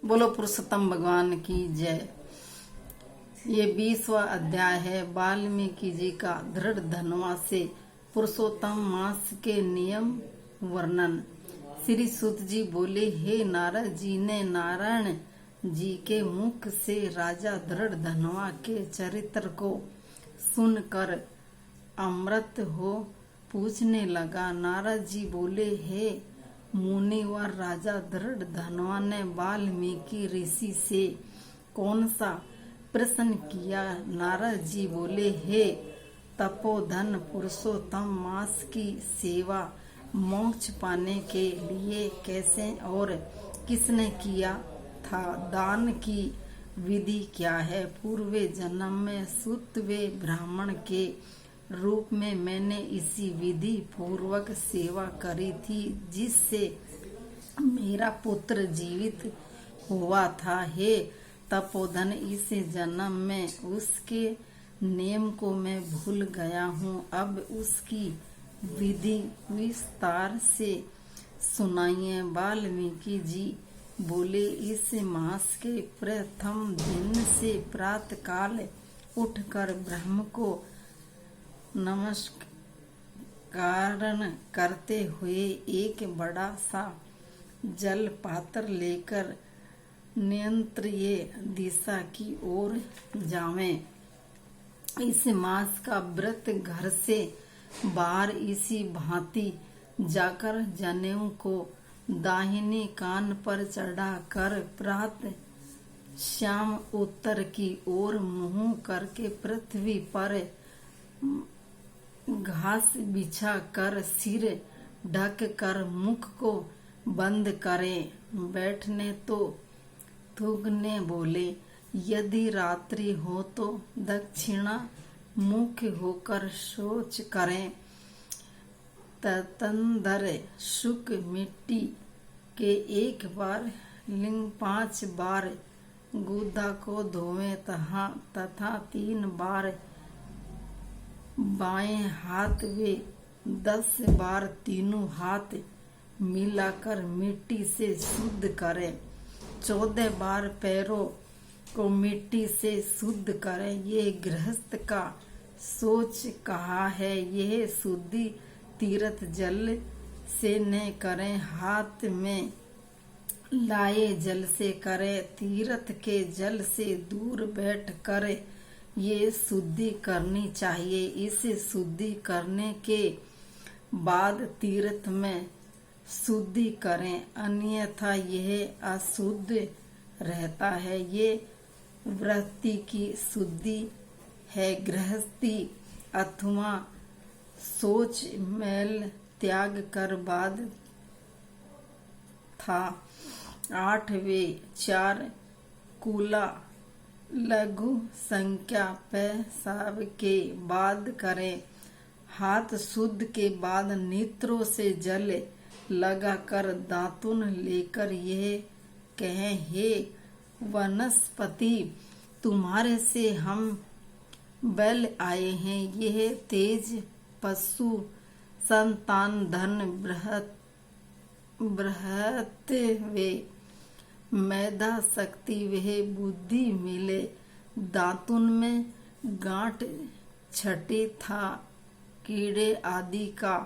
बोलो पुरुषोत्तम भगवान की जय। ये 20वां अध्याय है वाल्मीकि जी का दृढ़ धनवा से पुरुषोत्तम मास के नियम वर्णन। श्री सूत जी बोले, हे नारद जी ने नारायण जी के मुख से राजा दृढ़ धनवा के चरित्र को सुनकर अमृत हो पूछने लगा। नारद जी बोले, हे मुनिवर राजा दृढ़ धनवा ने वाल्मीकि ऋषि से कौन सा प्रश्न किया? नारद जी बोले, हे तपोधन पुरुषोत्तम मास की सेवा मोक्ष पाने के लिए कैसे और किसने किया था? दान की विधि क्या है? पूर्व जन्म में सुतवे ब्राह्मण के रूप में मैंने इसी विधि पूर्वक सेवा करी थी, जिससे मेरा पुत्र जीवित हुआ था। हे तपोधन, इस जन्म में उसके नियम को मैं भूल गया हूँ। अब उसकी विधि विस्तार से सुनाइए। वाल्मीकि जी बोले, इस मास के प्रथम दिन से प्रातः काल उठकर ब्रह्म को नमस्कार करते हुए एक बड़ा सा जल पात्र लेकर नियंत्रिय दिशा की ओर जावें। इस मास का व्रत घर से बाहर इसी भांति जाकर जनेऊ को दाहिने कान पर चढ़ा कर प्रातः शाम उत्तर की ओर मुंह करके पृथ्वी पर घास बिछा कर सिर ढक कर मुख को बंद करें। बैठने तो थूकने बोले। यदि रात्रि हो तो दक्षिणा मुख होकर शौच करें। तदंतर शुक मिट्टी के एक बार लिंग 5 बार गुदा को धोवे तथा 3 बार बाएं हाथ वे 10 बार तीनों हाथ मिलाकर मिट्टी से शुद्ध करें। 14 बार पैरों को मिट्टी से शुद्ध करें। ये गृहस्थ का सोच कहा है। यह शुद्धि तीर्थ जल से न करें, हाथ में लाए जल से करें। तीर्थ के जल से दूर बैठ कर ये शुद्धि करनी चाहिए। इसे शुद्धि करने के बाद तीर्थ में शुद्धि करें, अन्यथा यह अशुद्ध रहता है। ये वृत्ति की शुद्धि है। गृहस्थी अथवा सोच मैल त्याग कर बाद था। 8 वे 4 कूला लघु संख्या पेशाब के बाद करें। हाथ शुद्ध के बाद नेत्रों से जल लगाकर दातुन लेकर यह कहें, हे वनस्पति, तुम्हारे से हम बैल आए हैं। यह तेज पशु संतान धन बृहत वे मैदा शक्ति वह बुद्धि मिले। दातुन में गांठ छटे था, कीड़े आदि का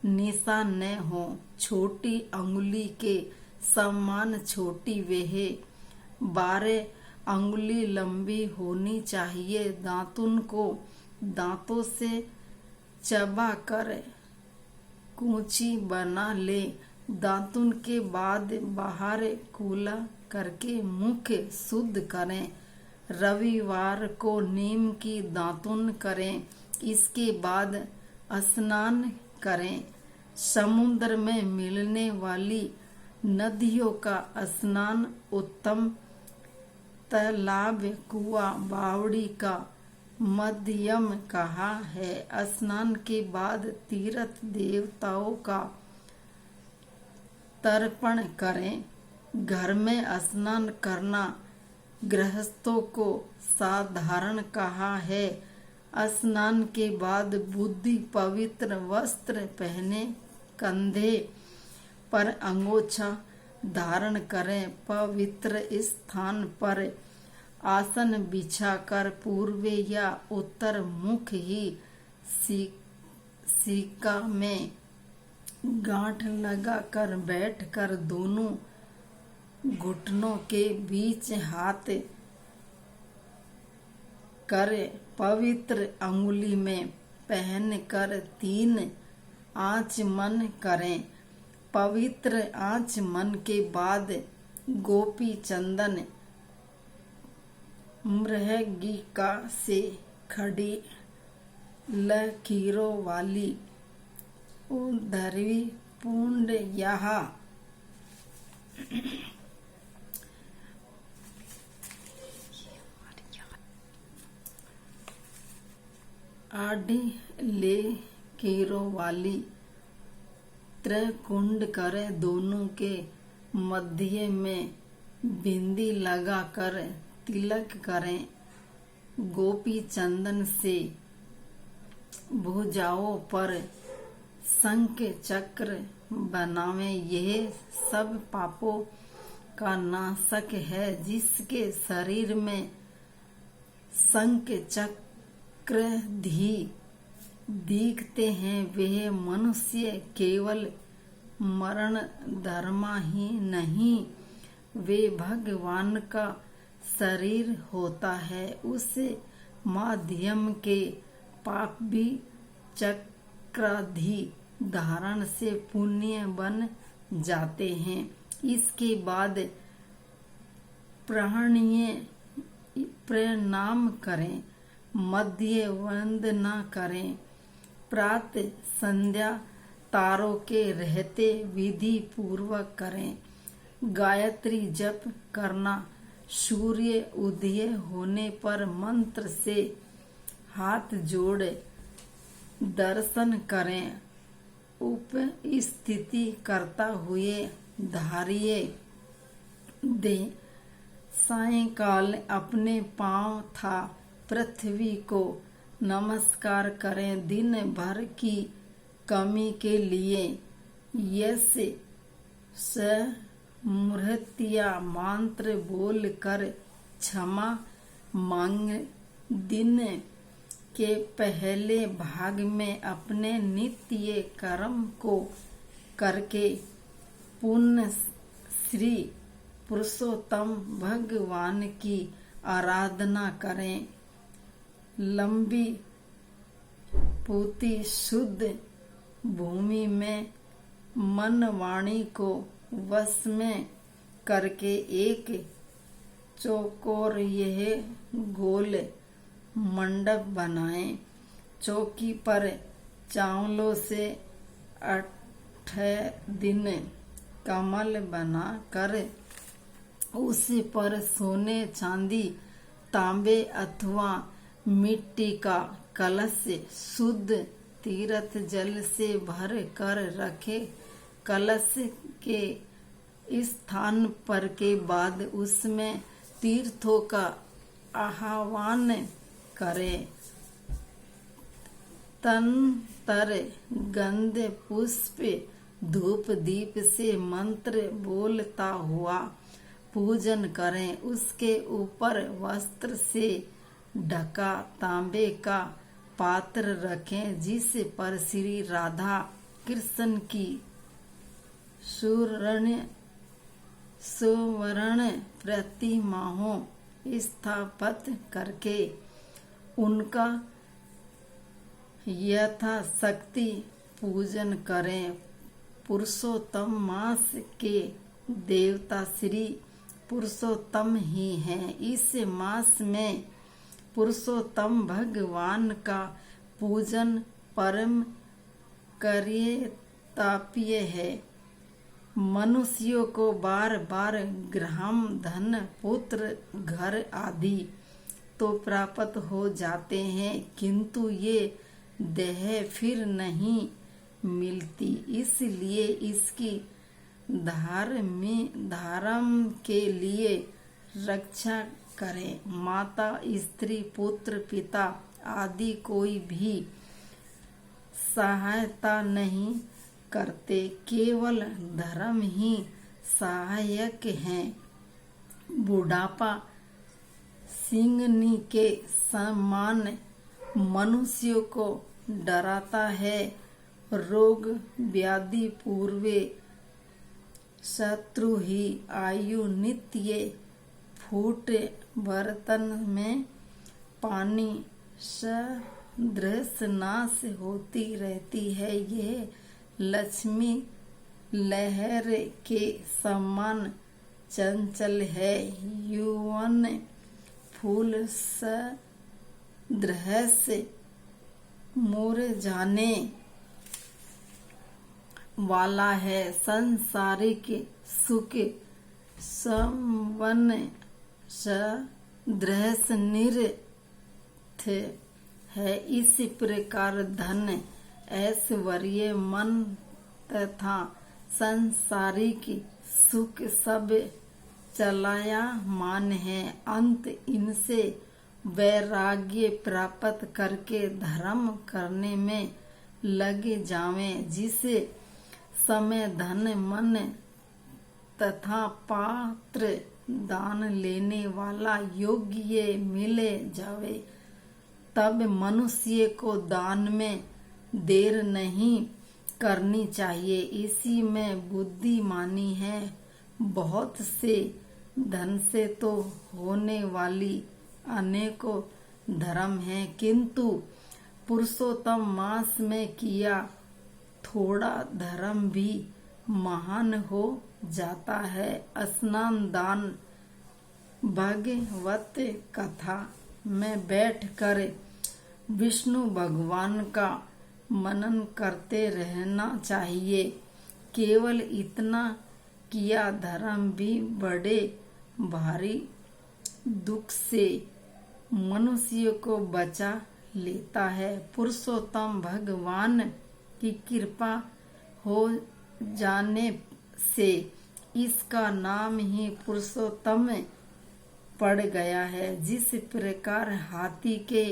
निशान न हो। छोटी अंगुली के समान छोटी वह 12 अंगुली लंबी होनी चाहिए। दातुन को दांतों से चबा कर कूंची बना ले। दातुन के बाद बाहर कूला करके मुख शुद्ध करें। रविवार को नीम की दातुन करें। इसके बाद स्नान करें। समुद्र में मिलने वाली नदियों का स्नान उत्तम। तालाब कुआं बावड़ी का मध्यम कहा है। स्नान के बाद तीर्थ देवताओं का तर्पण करें। घर में स्नान करना गृहस्थों को साधारण कहा है। स्नान के बाद बुद्धि पवित्र वस्त्र पहने, कंधे पर अंगोछा धारण करें। पवित्र स्थान पर आसन बिछाकर पूर्व या उत्तर मुख ही सिक्का में गांठ लगाकर बैठकर दोनों घुटनों के बीच हाथ कर पवित्र अंगुली में पहनकर 3 आचमन करें। पवित्र आचमन के बाद गोपी चंदन मृगिका से खड़ी लकीरों वाली ऊर्ध्वी पुंड यहाँ आधी लकीरों वाली त्रिकुंड करे दोनों के मध्य में बिंदी लगाकर तिलक करें। गोपी चंदन से भुजाओं पर शंख चक्र बनावे। यह सब पापों का नाशक है। जिसके शरीर में शंख चक्र दिखते हैं वह मनुष्य केवल मरण धर्मा ही नहीं, वे भगवान का शरीर होता है। उस माध्यम के पाप भी चक्राधि धारण से पुण्य बन जाते हैं। इसके बाद प्रणाम करें, मध्य वंदना करें। प्रातः संध्या तारों के रहते विधि पूर्वक करें। गायत्री जप करना। सूर्य उदय होने पर मंत्र से हाथ जोड़ दर्शन करें। उपस्थिति करता हुए धारिये दे। सायंकाल अपने पांव था पृथ्वी को नमस्कार करें। दिन भर की कमी के लिए यस समृत्या मंत्र बोल कर क्षमा मांग। दिन के पहले भाग में अपने नित्य कर्म को करके पुण्य श्री पुरुषोत्तम भगवान की आराधना करें। लंबी पूती शुद्ध भूमि में मन वाणी को वश में करके एक चौकोर यह गोल मंडप बनाएं। चौकी पर चावलों से 8 दिन कमल बना कर उस पर सोने चांदी तांबे अथवा मिट्टी का कलश शुद्ध तीर्थ जल से भर कर रखे। कलश के स्थान पर के बाद उसमें तीर्थों का आह्वान करें। तंत्र गंध पुष्प धूप दीप से मंत्र बोलता हुआ पूजन करें। उसके ऊपर वस्त्र से ढका तांबे का पात्र रखें जिस पर श्री राधा कृष्ण की सुवर्ण प्रतिमाओं स्थापित करके उनका यथाशक्ति पूजन करें। पुरुषोत्तम मास के देवता श्री पुरुषोत्तम ही हैं। इस मास में पुरुषोत्तम भगवान का पूजन परम कर्तव्य है। मनुष्यों को बार बार ग्राम धन पुत्र घर आदि तो प्राप्त हो जाते हैं किंतु ये देह फिर नहीं मिलती। इसलिए इसकी धर्म के लिए रक्षा करें। माता स्त्री पुत्र पिता आदि कोई भी सहायता नहीं करते। केवल धर्म ही सहायक हैं। बुढ़ापा सिंगनी के समान मनुष्य को डराता है। रोग व्याधि पूर्वे शत्रु ही आयु नित्य। फूट बर्तन में पानी सदृश नाश होती रहती है। यह लक्ष्मी लहर के समान चंचल है। यौवन फूल सदृश मुरझाने वाला है। सांसारिक सुख सवन सदृश निरर्थ है। इस प्रकार धन ऐश्वर्य मन तथा सांसारिक सुख सब चलायमान है। अंत इनसे वैराग्य प्राप्त करके धर्म करने में लग जावें, जिसे समय धन मन तथा पात्र दान लेने वाला योग्य मिले जावे। तब मनुष्य को दान में देर नहीं करनी चाहिए। इसी में बुद्धिमानी है। बहुत से धन से तो होने वाली अनेकों धर्म हैं, किंतु पुरुषोत्तम मास में किया थोड़ा धर्म भी महान हो जाता है। स्नान दान भगवत कथा में बैठकर विष्णु भगवान का मनन करते रहना चाहिए। केवल इतना किया धर्म भी बड़े भारी दुख से मनुष्य को बचा लेता है। पुरुषोत्तम भगवान की कृपा हो जाने से इसका नाम ही पुरुषोत्तम पड़ गया है। जिस प्रकार हाथी के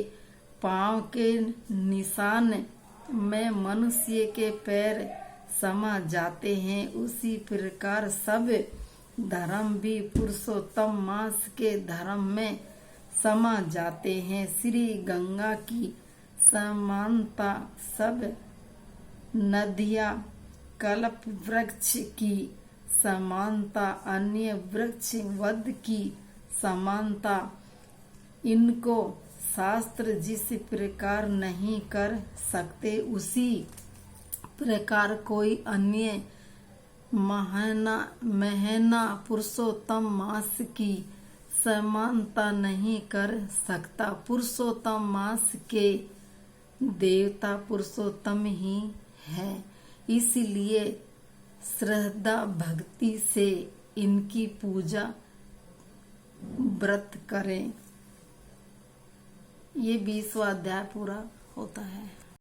पांव के निशान में मनुष्य के पैर समा जाते हैं, उसी प्रकार सब धर्म भी पुरुषोत्तम मास के धर्म में समा जाते हैं। श्री गंगा की समानता सब नदियाँ, कल्प वृक्ष की समानता, अन्य वृक्ष वद की समानता, इनको शास्त्र जिस प्रकार नहीं कर सकते, उसी प्रकार कोई अन्य महीना पुरुषोत्तम मास की समानता नहीं कर सकता। पुरुषोत्तम मास के देवता पुरुषोत्तम ही है, इसलिए श्रद्धा भक्ति से इनकी पूजा व्रत करें। ये 20वां अध्याय पूरा होता है।